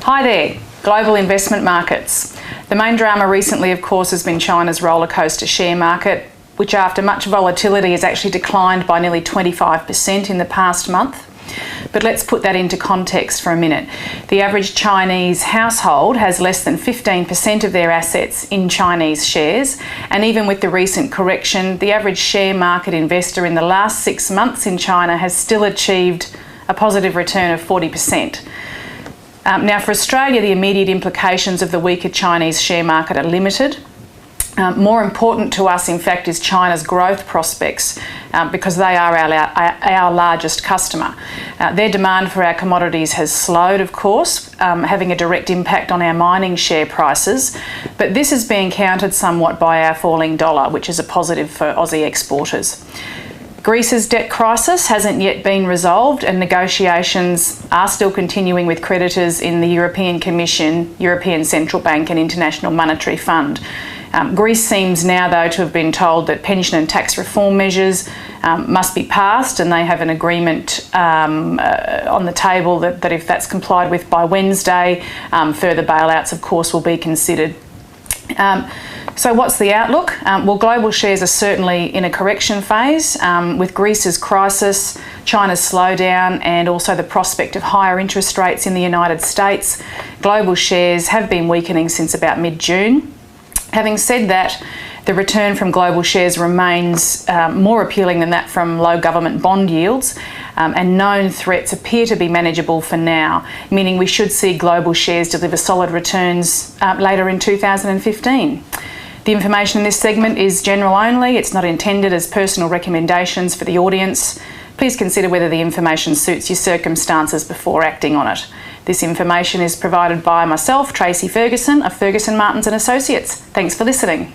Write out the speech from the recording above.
Hi there, global investment markets. The main drama recently, of course, has been China's roller coaster share market, which after much volatility has actually declined by nearly 25% in the past month. But let's put that into context for a minute. The average Chinese household has less than 15% of their assets in Chinese shares, and even with the recent correction, the average share market investor in the last 6 months in China has still achieved a positive return of 40%. Now, for Australia, the immediate implications of the weaker Chinese share market are limited. More important to us, in fact, is China's growth prospects because they are our largest customer. Their demand for our commodities has slowed, of course, having a direct impact on our mining share prices, but this is being countered somewhat by our falling dollar, which is a positive for Aussie exporters. Greece's debt crisis hasn't yet been resolved, and negotiations are still continuing with creditors in the European Commission, European Central Bank and International Monetary Fund. Greece seems now, though, to have been told that pension and tax reform measures must be passed, and they have an agreement on the table that if that's complied with by Wednesday, further bailouts, of course, will be considered. So what's the outlook? Well, global shares are certainly in a correction phase with Greece's crisis, China's slowdown, and also the prospect of higher interest rates in the United States. Global shares have been weakening since about mid-June. Having said that, the return from global shares remains more appealing than that from low government bond yields, and known threats appear to be manageable for now, meaning we should see global shares deliver solid returns later in 2015. The information in this segment is general only. It's not intended as personal recommendations for the audience. Please consider whether the information suits your circumstances before acting on it. This information is provided by myself, Tracy Ferguson, of Ferguson Martins & Associates. Thanks for listening.